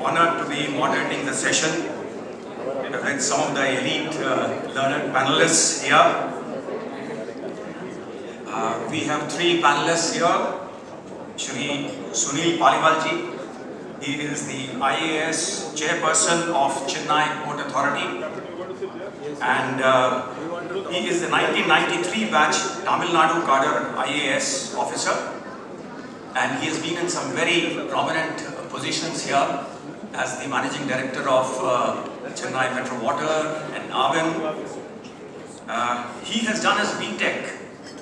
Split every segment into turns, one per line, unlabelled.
honored to be moderating the session with some of the elite learned panelists here. We have three panelists here. Shri Sunil Paliwal ji. He is the IAS Chairperson of Chennai Port Authority, and he is the 1993 batch Tamil Nadu cadre IAS officer, and he has been in some very prominent positions here as the Managing Director of Chennai Metro Water and Avin. He has done his BTech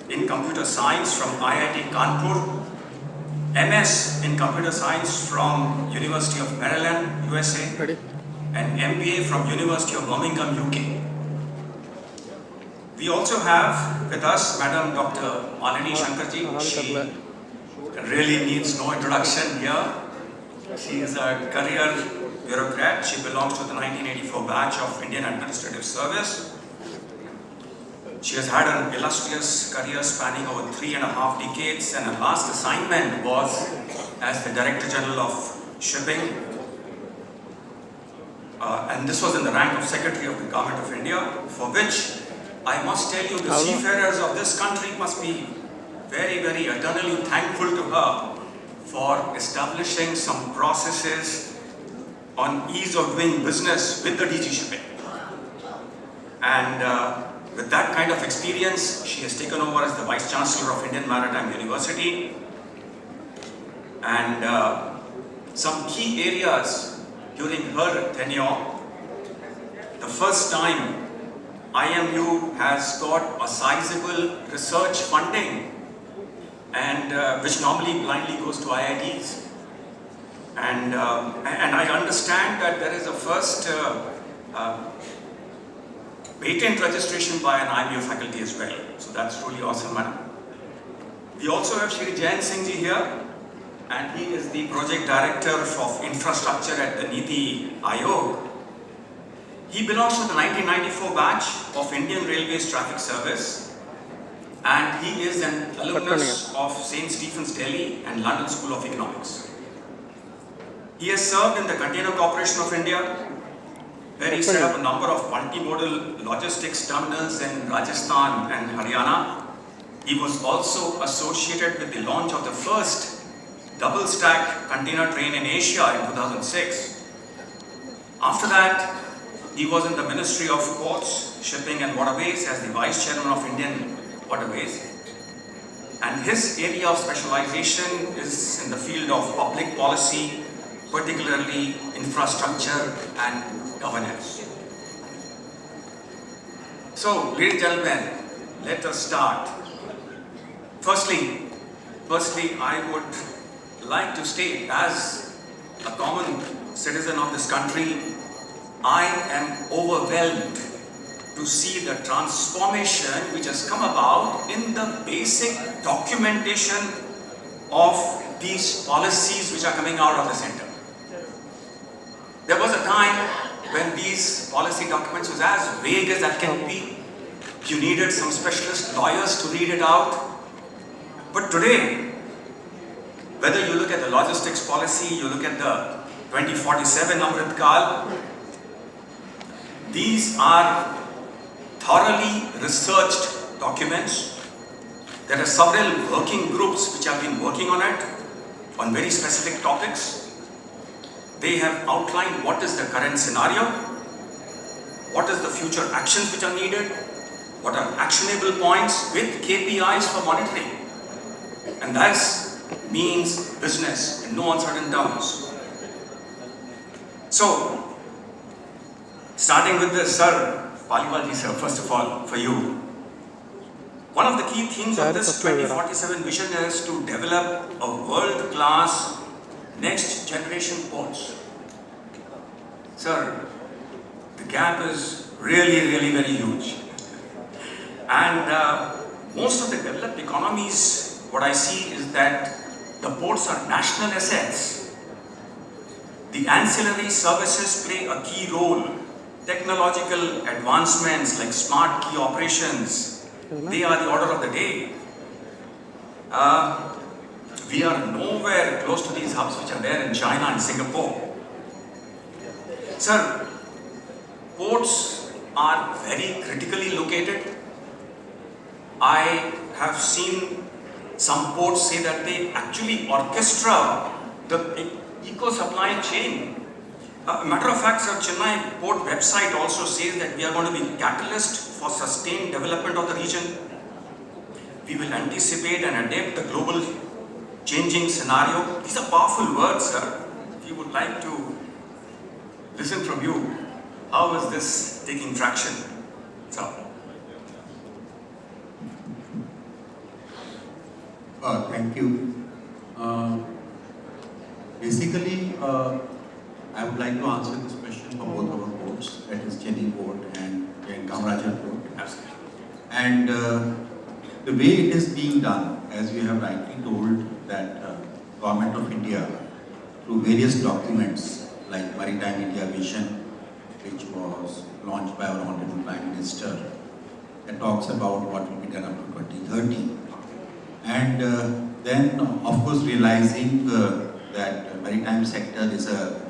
in Computer Science from IIT Kanpur, MS in Computer Science from University of Maryland, USA, and MBA from University of Birmingham, UK. We also have with us Madam Dr. Malini Shankar ji. She really needs no introduction here. She is a career bureaucrat. She belongs to the 1984 batch of Indian Administrative Service. She has had an illustrious career spanning over 3.5 decades, and her last assignment was as the Director General of Shipping. And this was in the rank of Secretary of the Government of India, for which I must tell you the seafarers of this country must be very, very eternally thankful to her for establishing some processes on ease of doing business with the DG Shipping. And with that kind of experience, she has taken over as the Vice Chancellor of Indian Maritime University. And some key areas during her tenure: the first time IMU has got a sizable research funding, and which normally blindly goes to IITs. And I understand that there is a first patent registration by an IMU faculty as well. So that's truly awesome, madam. We also have Shri Jayant Singh ji here, and he is the Project Director of Infrastructure at the NITI Aayog. He belongs to the 1994 batch of Indian Railways Traffic Service, and he is an alumnus of St. Stephen's Delhi and London School of Economics. He has served in the Container Corporation of India, where he set up a number of multimodal logistics terminals in Rajasthan and Haryana. He was also associated with the launch of the first double-stack container train in Asia in 2006. After that, he was in the Ministry of Ports, Shipping and Waterways as the Vice Chairman of Indian Waterways. And his area of specialization is in the field of public policy, particularly infrastructure and governance. So, ladies and gentlemen, let us start. Firstly, I would like to state, as a common citizen of this country, I am overwhelmed to see the transformation which has come about in the basic documentation of these policies which are coming out of the center. There was a time when these policy documents was as vague as that can be. You needed some specialist lawyers to read it out. But today, whether you look at the logistics policy, you look at the 2047 Amrit Kaal, these are thoroughly researched documents. There are several working groups which have been working on it, on very specific topics. They have outlined what is the current scenario, what is the future actions which are needed, what are actionable points with KPIs for monitoring. And that means business in no uncertain terms. So, starting with this, Sir Paliwal ji, sir, first of all, for you. One of the key themes of this 2047 vision is to develop a world-class next generation ports. Sir, the gap is really very huge. And most of the developed economies, what I see is that the ports are national assets. The ancillary services play a key role. Technological advancements like smart key operations, they are the order of the day. We are nowhere close to these hubs which are there in China and Singapore. Sir, ports are very critically located. I have seen some ports say that they actually orchestra the eco-supply chain. Matter of fact, sir, Chennai Port website also says that we are going to be catalyst for sustained development of the region. We will anticipate and adapt the global changing scenario. These are powerful words, sir. We would like to listen from you. How is this taking traction, sir?
Thank you. Basically, I would like to answer this question for both our ports, that is Chennai Port and Kamarajar Port.
Absolutely.
And the way it is being done, as you have rightly told, that Government of India, through various documents like Maritime India Vision, which was launched by our Honorable Prime Minister, that talks about what will be done up to 2030. And then, of course, realizing that maritime sector is a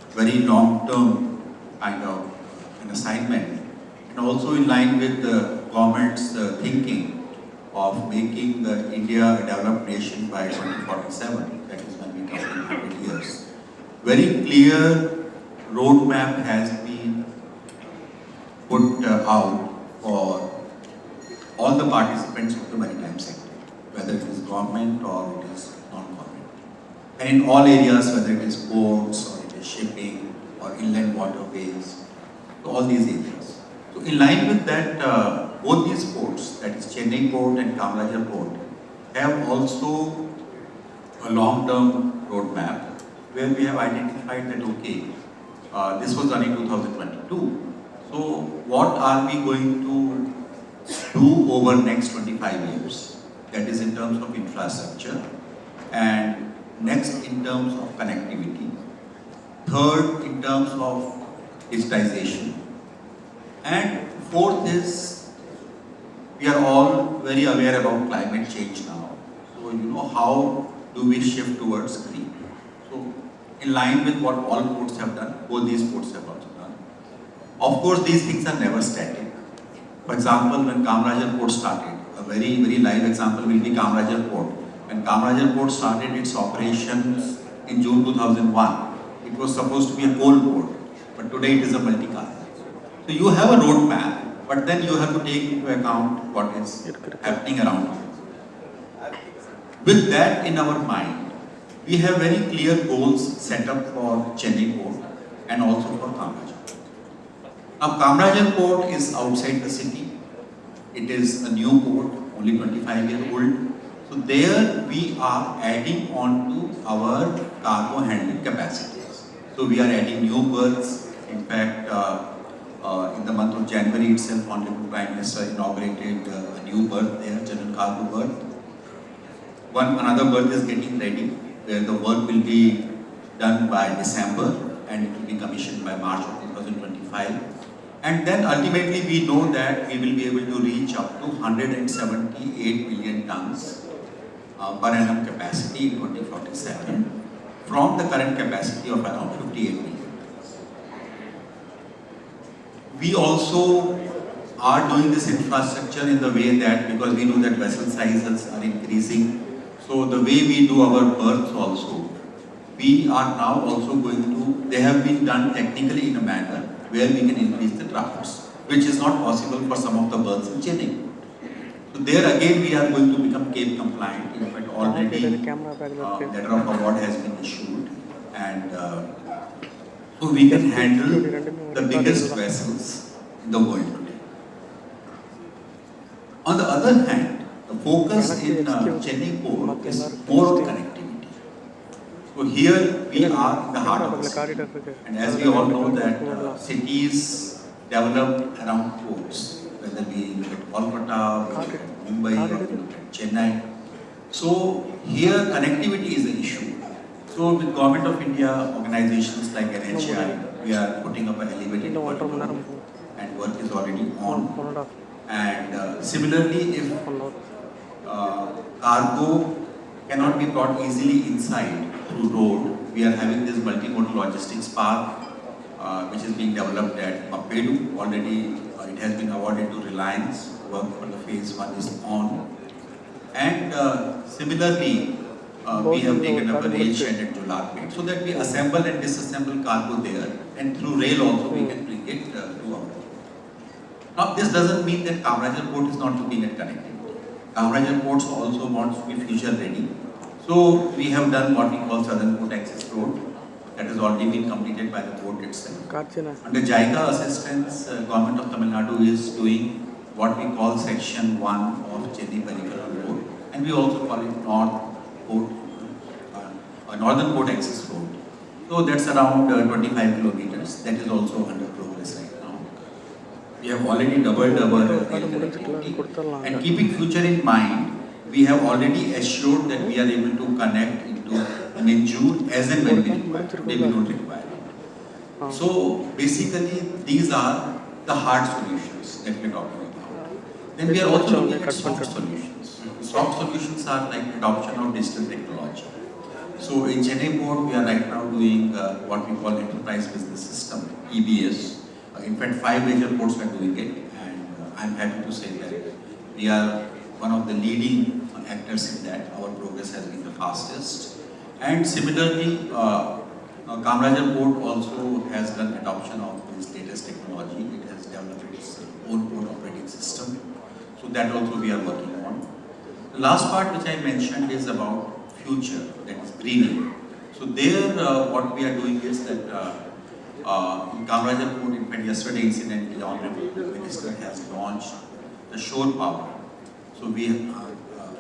very long-term kind of an assignment, and also in line with the government's thinking of making India a developed nation by 2047, that is when we complete 100 years. Very clear roadmap has been put out for all the participants of the maritime sector, whether it is government or it is non-government. And in all areas, whether it is ports or it is shipping or inland waterways, so all these areas. So in line with that, both these ports, that is Chennai Port and Kamarajar Port, have also a long-term roadmap where we have identified that, okay, this was done in 2022. So what are we going to do over next 25 years? That is in terms of infrastructure, and next in terms of connectivity, third in terms of digitization, and fourth is we are all very aware about climate change now. So how do we shift towards green? So in line with what all ports have done, both these ports have also done. Of course, these things are never static. For example, when Kamarajar Port started, a very, very live example will be Kamarajar Port. When Kamarajar Port started its operations in June 2001, it was supposed to be a coal port, but today it is a multi-cargo. So you have a roadmap, but then you have to take into account what is happening around you. With that in our mind, we have very clear goals set up for Chennai Port and also for Kamarajar. Now, Kamarajar Port is outside the city. It is a new port, only 25-year-old. So there we are adding on to our cargo handling capacities. So we are adding new berths. In fact, in the month of January itself, Honorable Prime Minister inaugurated a new berth there, general cargo berth. Another berth is getting ready, where the work will be done by December and it will be commissioned by March of 2025. And then ultimately we know that we will be able to reach up to 178 million tons per annum capacity in 2047 from the current capacity of around 58 million. We also are doing this infrastructure in the way that, because we know that vessel sizes are increasing, so the way we do our berths also, we are now also going to, they have been done technically in a manner where we can increase the drafts, which is not possible for some of the berths in Chennai. So there again we are going to become CAPE compliant. In fact, already letter of award has been issued, and so we can handle the biggest vessels in the world today. On the other hand, the focus in Chennai Port is more on connectivity. So here we are in the heart of the city. And as we all know that cities develop around ports, whether we look at Kolkata, we look at Mumbai, or we look at Chennai. So here connectivity is an issue. So with Government of India, organizations like NHAI, we are putting up an elevated protocol and work is already on. And similarly, if cargo cannot be brought easily inside through road, we are having this multimodal logistics park which is being developed at Mappedu. Already it has been awarded to Reliance. Work for the phase 1 is on. And similarly, we have taken up a rail shed at Jolarpet so that we assemble and disassemble cargo there, and through rail also we can bring it to our. Now this doesn't mean that Kamarajar Port is not looking at connectivity. Kamarajar Ports also wants to be future ready. So we have done what we call Southern Port Access Road, that has already been completed by the port itself. Under JICA assistance, Government of Tamil Nadu is doing what we call Section 1 of Chennai Peripheral Road, and we also call it Northern Port Access Road. So that's around 25 kilometers. That is also under progress right now. We have already doubled our rail connectivity, and keeping future in mind, we have already assured that we are able to connect into Minjur as and when we require. Today we don't require it. So basically, these are the hard solutions that we are talking about. Then we are also looking at soft solutions. Soft solutions are like adoption of digital technology. So in Chennai Port, we are right now doing what we call Enterprise Business System, EBS. In fact, 5 major ports are doing it, and I'm happy to say that we are one of the leading actors in that. Our progress has been the fastest. And similarly, Kamarajar Port also has done adoption of this latest technology. It has developed its own port operating system. So that also we are working on. The last part which I mentioned is about future, that is greening. So there, what we are doing is that in Kamarajar Port, in fact, yesterday incidentally, the Honorable Minister has launched the shore power. So we,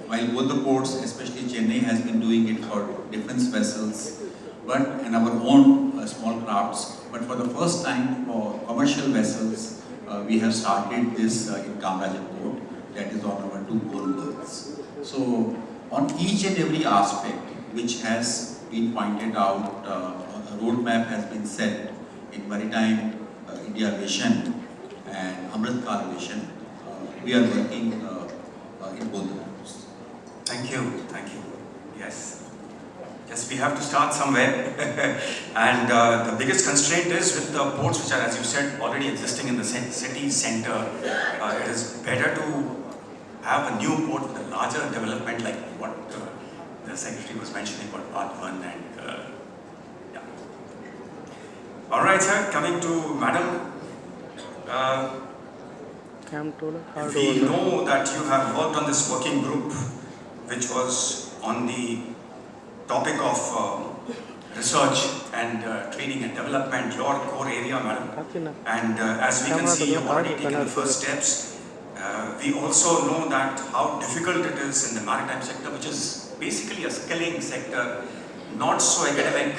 while both the ports, especially Chennai, has been doing it for defense vessels, and our own small crafts. But for the first time for commercial vessels, we have started this in Kamarajar Port. That is on our 2 gold berths. So on each and every aspect which has been pointed out, a roadmap has been set in Maritime India vision and Amrit Kaal vision. We are working in both the ports.
Thank you, thank you. Yes. Yes, we have to start somewhere. And the biggest constraint is with the ports which are, as you said, already existing in the city center. It is better to have a new port with a larger development like what the Secretary was mentioning about Part 1 and yeah. All right, sir, coming to Madam. We know that you have worked on this working group which was on the topic of research and training and development, your core area, madam. And as we can see, you've already taken the first steps. We also know that how difficult it is in the maritime sector, which is basically a skilling sector, not so academic,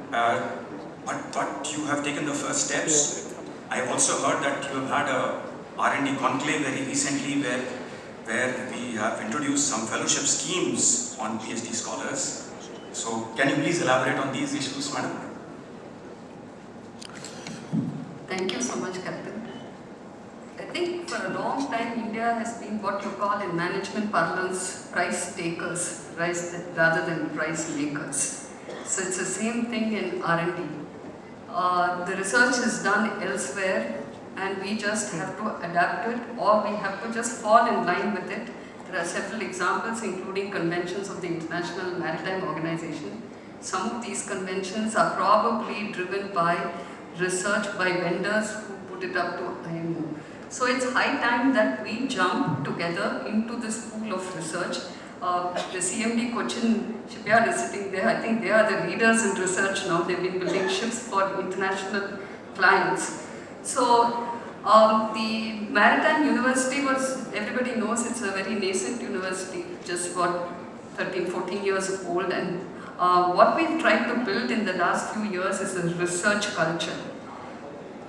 but you have taken the first steps. I also heard that you have had a R&D conclave very recently where we have introduced some fellowship schemes on PhD scholars. So can you please elaborate on these issues, madam?
Thank you so much, Captain. I think for a long time India has been what you call in management parlance price takers rather than price makers. So it's the same thing in R&D. The research is done elsewhere and we just have to adapt it, or we have to just fall in line with it. There are several examples, including conventions of the International Maritime Organization. Some of these conventions are probably driven by research by vendors who put it up to IMO. So it's high time that we jump together into this pool of research. The CMD Cochin shipyard is sitting there. I think they are the leaders in research now. They've been building ships for international clients. So the Maritime University was, everybody knows it's a very nascent university, just about 13, 14 years old, and what we've tried to build in the last few years is a research culture.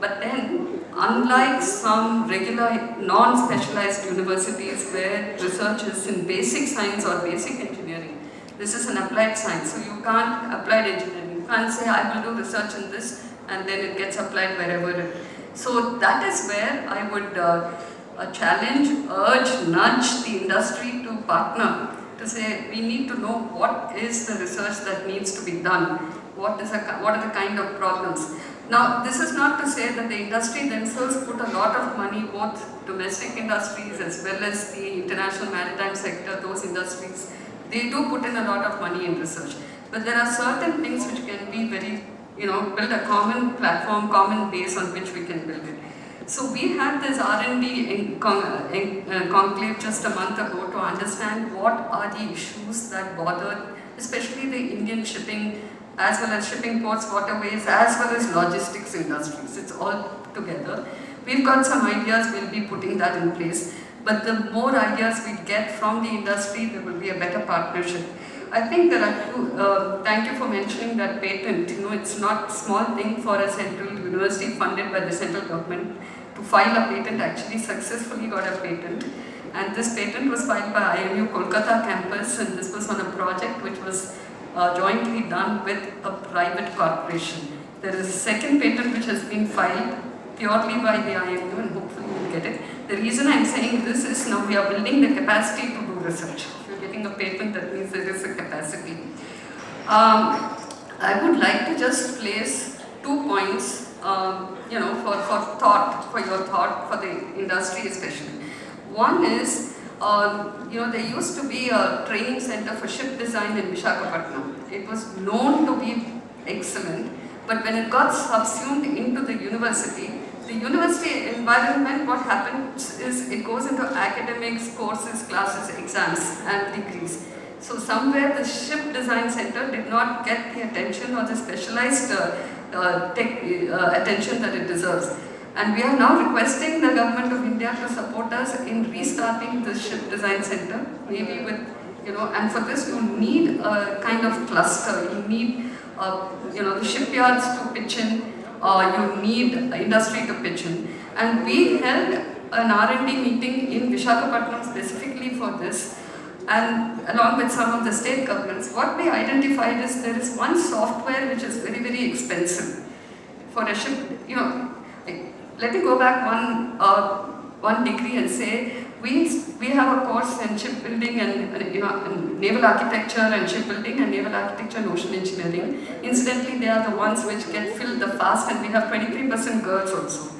But then, unlike some regular non-specialized universities where research is in basic science or basic engineering, this is an applied science, so you can't apply engineering. You can't say, I will do research in this and then it gets applied wherever it is. So that is where I would challenge, urge, nudge the industry to partner, to say we need to know what is the research that needs to be done, what are the kind of problems. Now, this is not to say that the industry themselves put a lot of money, both domestic industries as well as the international maritime sector, those industries, they do put in a lot of money in research. But there are certain things which can be very, build a common platform, common base on which we can build it. So we had this R&D conclave just a month ago to understand what are the issues that bother, especially the Indian shipping, as well as shipping ports, waterways, as well as logistics industries. It's all together. We've got some ideas, we'll be putting that in place. But the more ideas we get from the industry, there will be a better partnership. I think there are two, thank you for mentioning that patent. It's not a small thing for a central university funded by the central government to file a patent, actually successfully got a patent. And this patent was filed by IMU Kolkata campus, and this was on a project which was jointly done with a private corporation. There is a second patent which has been filed purely by the IMU, and hopefully we'll get it. The reason I'm saying this is now we are building the capacity to do research. If you're getting a patent, that means there is a capacity. I would like to just place 2 points, for your thought, for the industry especially. One is, there used to be a training center for ship design in Visakhapatnam. It was known to be excellent, but when it got subsumed into the university environment, what happens is it goes into academics, courses, classes, exams and degrees. So somewhere the ship design center did not get the attention or the specialized attention that it deserves. And we are now requesting the Government of India to support us in restarting the ship design center, maybe with, and for this you need a kind of cluster. You need, the shipyards to pitch in, you need industry to pitch in. And we held an R&D meeting in Visakhapatnam specifically for this, and along with some of the state governments. What we identified is there is one software which is very, very expensive for a ship. Let me go back one degree and say we have a course in shipbuilding and naval architecture and shipbuilding and naval architecture and ocean engineering. Incidentally, they are the ones which get filled the fast, and we have 23% girls also.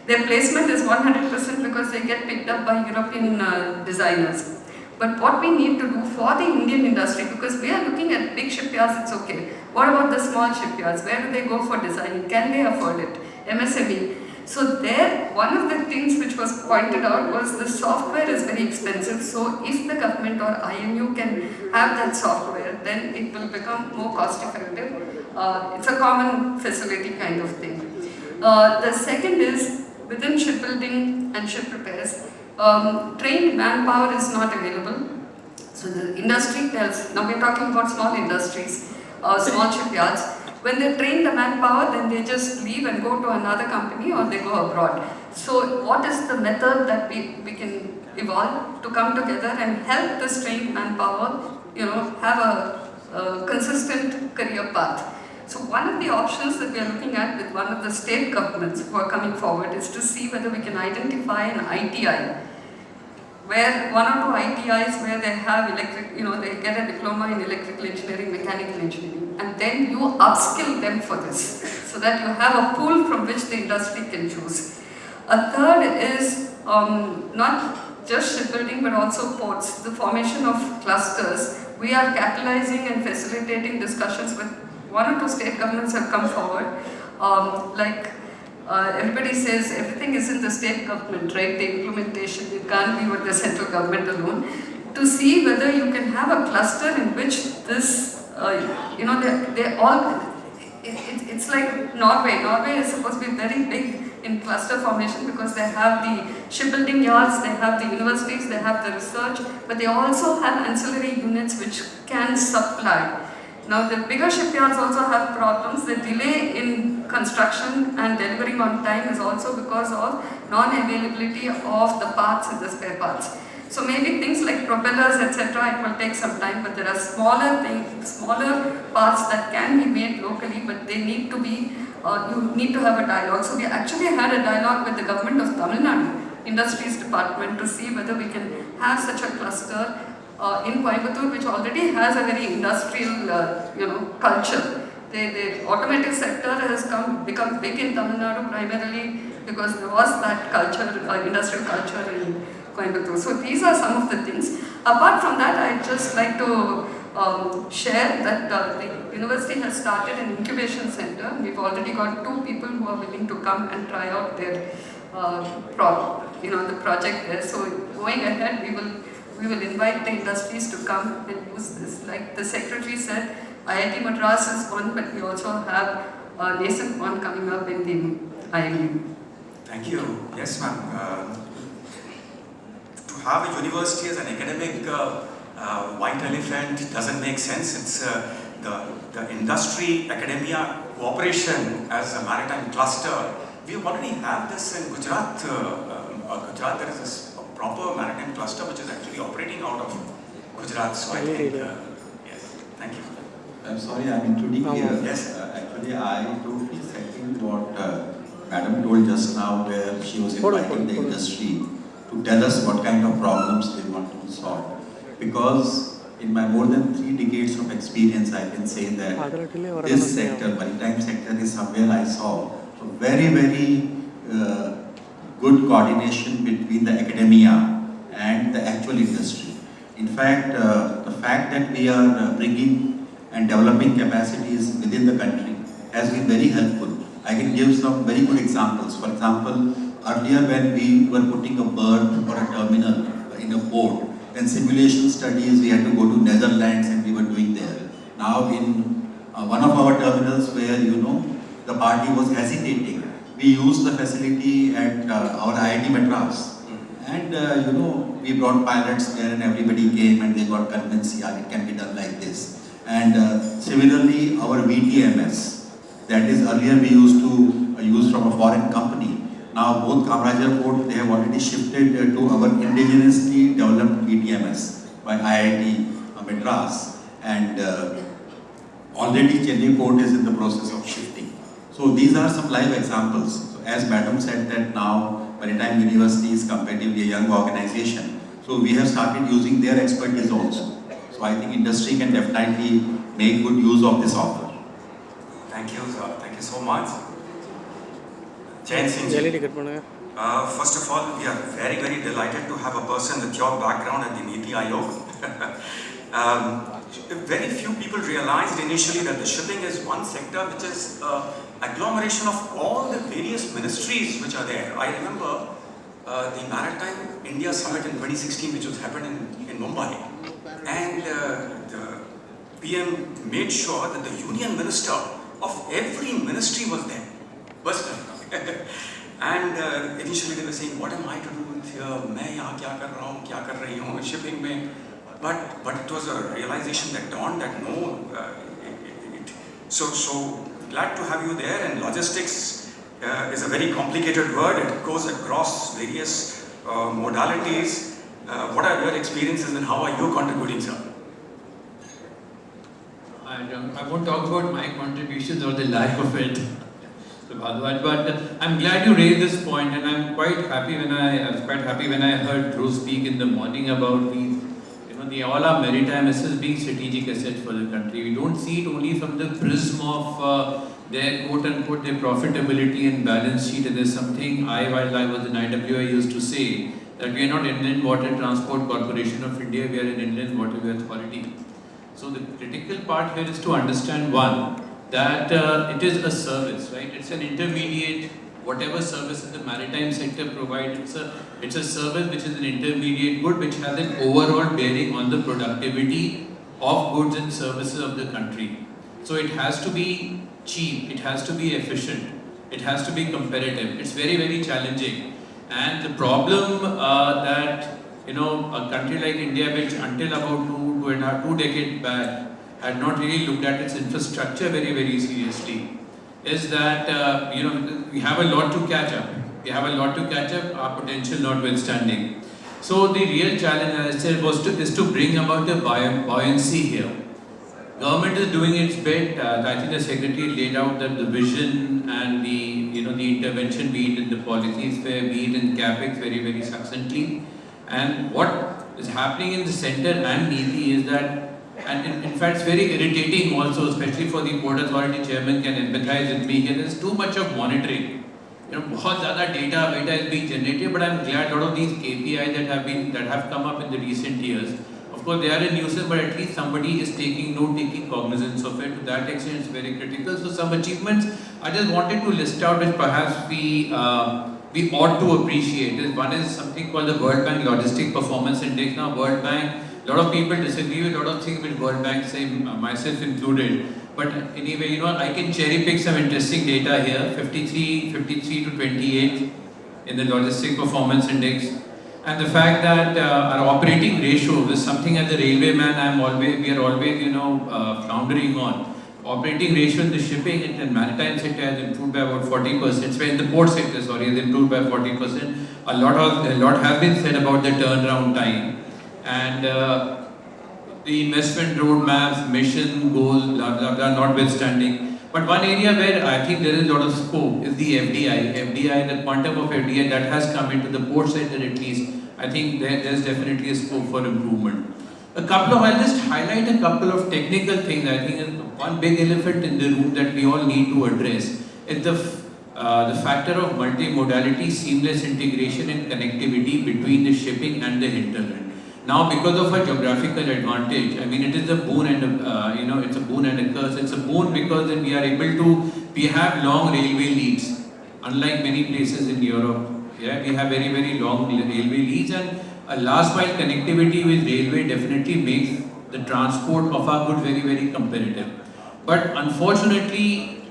Their placement is 100% because they get picked up by European designers. But what we need to do for the Indian industry, because we are looking at big shipyards, it's okay. What about the small shipyards? Where do they go for designing? Can they afford it? MSME. So there, one of the things which was pointed out was the software is very expensive. So if the government or IMU can have that software, then it will become more cost effective. It's a common facility kind of thing. The second is, within shipbuilding and ship repairs, trained manpower is not available. So the industry tells, now we're talking about small industries, small shipyards. When they train the manpower, then they just leave and go to another company or they go abroad. So what is the method that we can evolve to come together and help this trained manpower, have a consistent career path? So one of the options that we are looking at with one of the state governments who are coming forward is to see whether we can identify an ITI, where one or two ITIs where they have they get a diploma in electrical engineering, mechanical engineering, and then you upskill them for this, so that you have a pool from which the industry can choose. A third is not just shipbuilding but also ports, the formation of clusters. We are capitalizing and facilitating discussions with one or two state governments have come forward, everybody says everything is in the state government, right? The implementation, it can't be with the central government alone. To see whether you can have a cluster in which this, they all, it's like Norway. Norway is supposed to be very big in cluster formation because they have the shipbuilding yards, they have the universities, they have the research, but they also have ancillary units which can supply. Now the bigger shipyards also have problems. The delay in construction and delivering on time is also because of non-availability of the parts and the spare parts. So maybe things like propellers, etc., it will take some time, but there are smaller parts that can be made locally, but they need to be, you need to have a dialogue. So we actually had a dialogue with the government of Tamil Nadu, Industries Department, to see whether we can have such a cluster in Coimbatore, which already has a very industrial, culture. The automotive sector has become big in Tamil Nadu primarily because there was that culture, industrial culture in Coimbatore. So these are some of the things. Apart from that, I'd just like to share that the university has started an incubation center. We've already got 2 people who are willing to come and try out their the project there. So going ahead, we will invite the industries to come and use this. Like the secretary said, IIT Madras is one, but we also have a nascent one coming up in the IIM.
Thank you. Yes, ma'am. To have a university as an academic white elephant doesn't make sense. It's the industry academia cooperation as a maritime cluster. We already have this in Gujarat. Gujarat, there is this proper maritime cluster which is actually operating out of Gujarat. So I think, yes, thank you.
I'm sorry, I'm intruding here.
Yes.
Actually, I totally second what Madam told just now, where she was inviting the industry to tell us what kind of problems they want to solve. Because in my more than 3 decades of experience, I can say that this sector, maritime sector, is somewhere I saw a very, very good coordination between the academia and the actual industry. In fact, the fact that we are bringing and developing capacities within the country has been very helpful. I can give some very good examples. For example, earlier when we were putting a berth or a terminal in a port, then simulation studies we had to go to Netherlands and we were doing there. Now in one of our terminals where the party was hesitating, we used the facility at our IIT Madras, and we brought pilots there and everybody came and they got convinced, yeah, it can be done like this. And similarly, our VTMS, that is earlier we used to use from a foreign company. Now both Kamarajar Port, they have already shifted to our indigenously developed VTMS by IIT Madras, and already Chennai Port is in the process of shifting. So these are some live examples. So as Madam said that now Maritime University is comparatively a young organization. So we have started using their expertise also. So I think industry can definitely make good use of this offer.
Thank you, sir. Thank you so much. Jayant Singh. First of all, we are very, very delighted to have a person with your background at the NITI Aayog. Very few people realized initially that the shipping is one sector which is agglomeration of all the various ministries which are there. I remember the Maritime India Summit in 2016, which was happened in Mumbai, and the PM made sure that the Union Minister of every ministry was there, personally. And initially they were saying, what am I to do with here? मैं यहाँ क्या कर रहा हूँ, क्या कर रही हूँ shipping में? But it was a realization that dawned that no, so glad to have you there. And logistics is a very complicated word. It goes across various modalities. What are your experiences and how are you contributing, sir?
I won't talk about my contributions or the lack of it, but I'm glad you raised this point, and I'm quite happy when I heard Drew speak in the morning about these. All our maritime assets being strategic assets for the country. We don't see it only from the prism of their quote-unquote their profitability and balance sheet. And there's something while I was in IWA, used to say that we are not Inland Water Transport Corporation of India, we are an Inland Waterway Authority. So the critical part here is to understand, one, that it is a service, right? It's an intermediate, whatever services the maritime sector provides, it's a service which is an intermediate good which has an overall bearing on the productivity of goods and services of the country. So it has to be cheap, it has to be efficient, it has to be competitive. It's very, very challenging. And the problem that a country like India, which until about 2 decades back had not really looked at its infrastructure very, very seriously, is that we have a lot to catch up. We have a lot to catch up, our potential notwithstanding. So the real challenge, as I said, is to bring about the buoyancy here. Government is doing its bit. I think the Secretary laid out that the vision and the intervention, be it in the policies, be it in CapEx, very, very succinctly. And what is happening in the center and NITI is that And in fact, it's very irritating also, especially for the Port Authority chairman can empathize with me here. There's too much of monitoring. बहुत ज़्यादा data is being generated, but I'm glad a lot of these KPIs that have come up in the recent years. Of course, they are a nuisance, but at least somebody is taking cognizance of it. To that extent, it's very critical. So some achievements I just wanted to list out, which perhaps we ought to appreciate. One is something called the World Bank Logistic Performance Index. Now, World Bank, a lot of people disagree with a lot of things which World Bank say, myself included. But anyway, I can cherry pick some interesting data here. 53 to 28 in the Logistic Performance Index. And the fact that our operating ratio is something as a railway man we are always floundering on. Operating ratio in the shipping and the maritime sector has improved by about 40%. In the port sector, has improved by 40%. A lot has been said about the turnaround time. And the investment roadmaps, mission, goals, blah, blah, blah, notwithstanding. But one area where I think there is a lot of scope is the FDI. The quantum of FDI that has come into the port sector at least, I think there's definitely a scope for improvement. I'll just highlight a couple of technical things. I think one big elephant in the room that we all need to address is the factor of multimodality, seamless integration and connectivity between the shipping and the hinterland. Now, because of our geographical advantage, it is a boon and it's a boon and a curse. It's a boon because then we have long railway leads, unlike many places in Europe. Yeah, we have very, very long railway leads, and a last mile connectivity with railway definitely makes the transport of our goods very, very competitive. But unfortunately,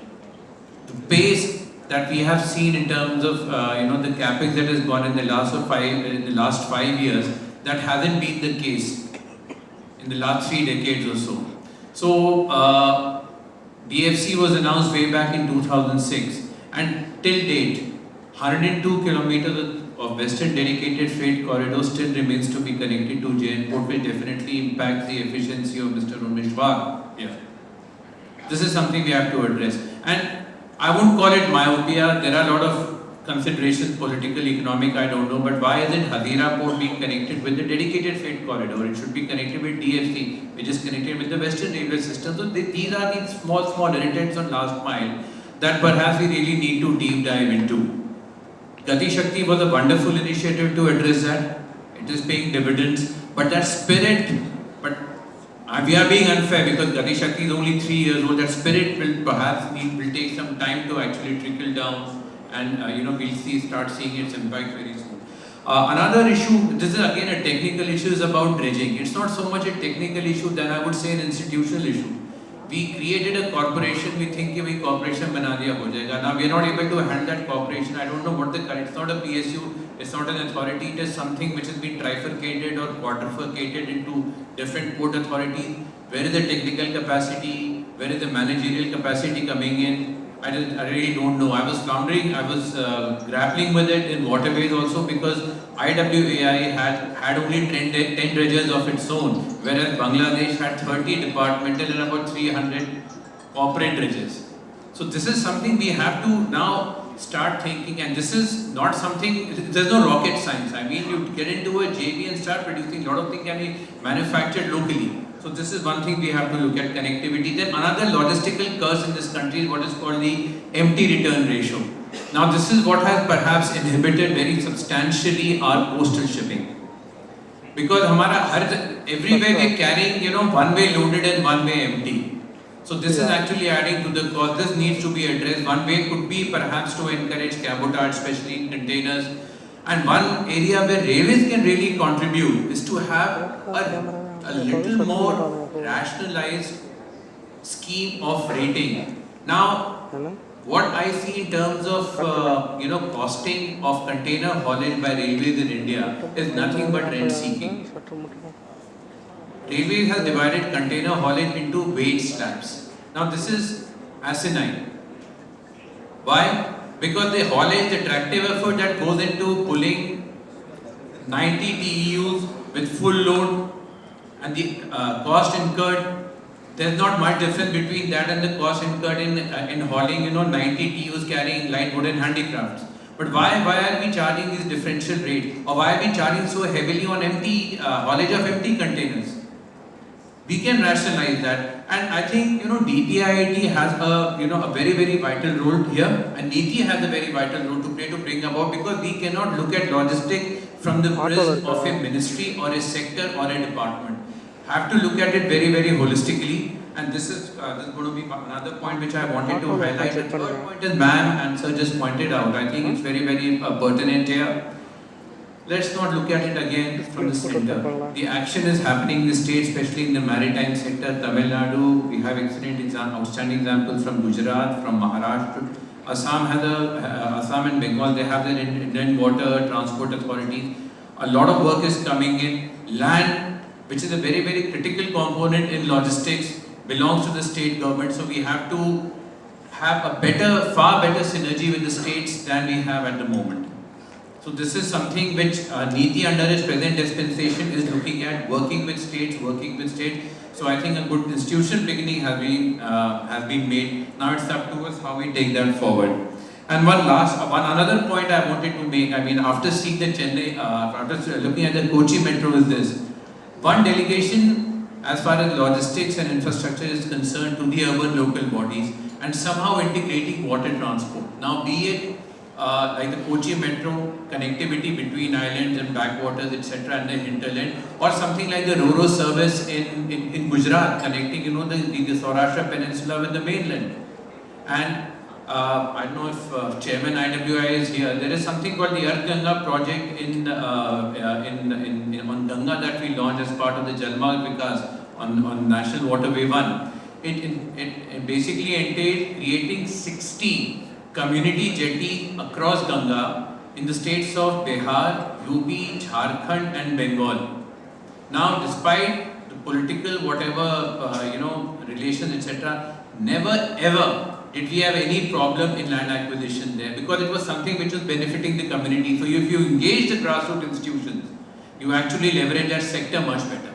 the pace that we have seen in terms of the capex that has gone in the last 5 years, that hasn't been the case in the last 3 decades or so. So DFC was announced way back in 2006, and till date, 102 kilometers of western dedicated freight corridor still remains to be connected to Jayant Port, which definitely impacts the efficiency of Mr. Romeshwar. Yeah. This is something we have to address. And I won't call it myopia. There are a lot of considerations, political, economic, I don't know, but why isn't Hazira Port being connected with the dedicated freight corridor? It should be connected with DFC, which is connected with the Western Railway system. So these are the small irritants on last mile that perhaps we really need to deep dive into. Gati Shakti was a wonderful initiative to address that. It is paying dividends, but that spirit, we are being unfair because Gati Shakti is only 3 years old. That spirit will take some time to actually trickle down, and we'll start seeing its impact very soon. Another issue, this is again a technical issue, is about dredging. It's not so much a technical issue than I would say an institutional issue. We created a corporation, we think we corporation bana diya ho jayega. Now we are not able to handle that corporation. I don't know what it's not a PSU, it's not an authority, it is something which has been trifurcated or quadrifurcated into different port authorities. Where is the technical capacity? Where is the managerial capacity coming in? I really don't know. I was floundering, I was grappling with it in waterways also, because IWAI had only 10 dredgers of its own, whereas Bangladesh had 30 departmental and about 300 corporate dredgers. So this is something we have to now start thinking, and this is not something, there's no rocket science. You get into a JV and start producing, a lot of things can be manufactured locally. So this is one thing we have to look at, connectivity. Then another logistical curse in this country is what is called the empty return ratio. Now this is what has perhaps inhibited very substantially our coastal shipping. Because everywhere we are carrying, one way loaded and one way empty. So this is actually adding to the cost. This needs to be addressed. One way could be perhaps to encourage cabotage, especially in containers. And one area where railways can really contribute is to have a little more rationalized scheme of rating. Now, what I see in terms of costing of container haulage by railways in India is nothing but rent seeking. Railways has divided container haulage into weight slabs. Now this is asinine. Why? Because the haulage, the tractive effort that goes into pulling 90 TEUs with full load and the cost incurred, there's not much difference between that and the cost incurred in hauling 90 TEUs carrying light wooden handicrafts. But why are we charging these differential rates? Or why are we charging so heavily on empty haulage of empty containers? We can rationalize that, and I think DTIIT has a a very very vital role here, and NITI has a very vital role to play to bring about, because we cannot look at logistics from the prism of a ministry or a sector or a department. Have to look at it very very holistically, and this is going to be another point which I wanted to highlight. The third point is ma'am and sir just pointed out. I think it's very very pertinent here. Let's not look at it again from the center. The action is happening in the state, especially in the maritime sector. Tamil Nadu, we have outstanding examples from Gujarat, from Maharashtra. Assam and Bengal, they have their inland water transport authorities. A lot of work is coming in. Land, which is a very, very critical component in logistics, belongs to the state government. So we have to have a far better synergy with the states than we have at the moment. So this is something which NITI under its present dispensation is looking at, working with states. So I think a good institution beginning has been made. Now it's up to us how we take that forward. And another point I wanted to make. I mean, after seeing the Chennai, after looking at the Kochi Metro, is this: one delegation as far as logistics and infrastructure is concerned to the urban local bodies, and somehow integrating water transport. Now, be it like the Kochi Metro, connectivity between islands and backwaters, etc., and the hinterland, or something like the Ro-Ro service in Gujarat, connecting the Saurashtra Peninsula with the mainland. And I don't know if Chairman IWI is here. There is something called the Earth Ganga project on Ganga that we launched as part of the Jalmarg Vikas on National Waterway 1. It basically entailed creating 60 community jetty across Ganga in the states of Bihar, UP, Jharkhand and Bengal. Now, despite the political relations, etc., never ever did we have any problem in land acquisition there, because it was something which was benefiting the community. So if you engage the grassroots institutions, you actually leverage that sector much better.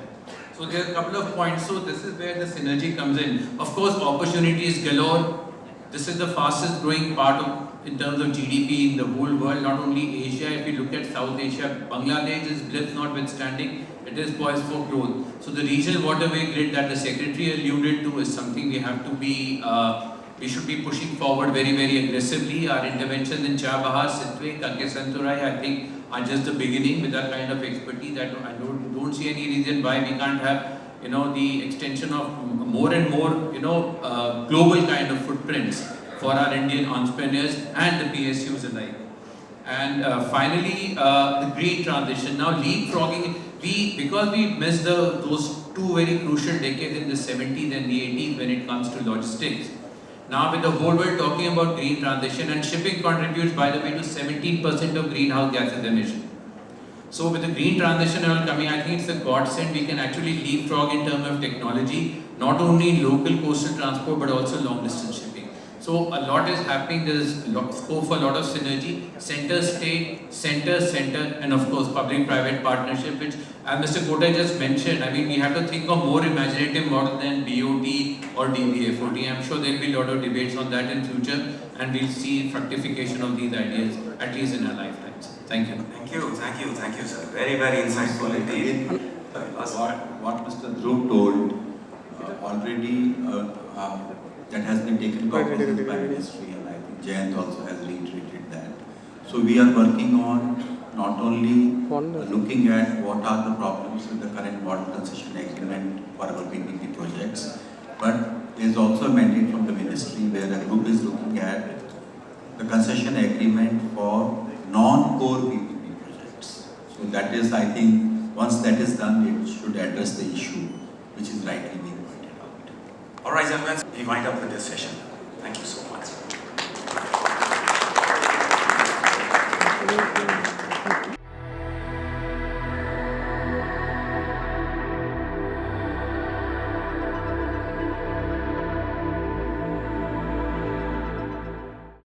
So there are a couple of points. So this is where the synergy comes in. Of course, opportunities galore. This is the fastest growing part in terms of GDP in the whole world, not only Asia. If you look at South Asia, Bangladesh is blip notwithstanding, it is poised for growth. So the regional waterway grid that the Secretary alluded to is something we have to be, we should be pushing forward very, very aggressively. Our interventions in Chabahar, Sitwe, Kakesanturai, I think are just the beginning with that kind of expertise. I don't see any reason why we can't have the extension of more and more global kind of footprints for our Indian entrepreneurs and the PSUs alike. And finally, the green transition. Now, leapfrogging, because we missed those two very crucial decades in the 70s and the 80s when it comes to logistics. Now, with the whole world talking about green transition, and shipping contributes, by the way, to 17% of greenhouse gases emission. So with the green transition all coming, I think it's a godsend. We can actually leapfrog in terms of technology, not only in local coastal transport, but also long distance shipping. So a lot is happening. There is scope for a lot of synergy, center-state, center, and of course public-private partnership, which as Mr. Kota just mentioned, I mean, we have to think of more imaginative model than BOT or DBFOT. I'm sure there will be a lot of debates on that in future, and we'll see fructification of these ideas, at least in our lifetimes. Thank you.
Thank you, sir. Very, very insightful indeed.
What Mr. Dhruv told already that has been taken cognizance by Ministry, and I think Jayant also has reiterated that. So we are working on not only looking at what are the problems with the current model concession agreement for our PPP projects, but there is also a mandate from the Ministry where a group is looking at the concession agreement for non-core PPP projects. So that is, I think, once that is done, it should address the issue which is rightly being pointed out.
All right, gentlemen, we wind up with this session. Thank you so much.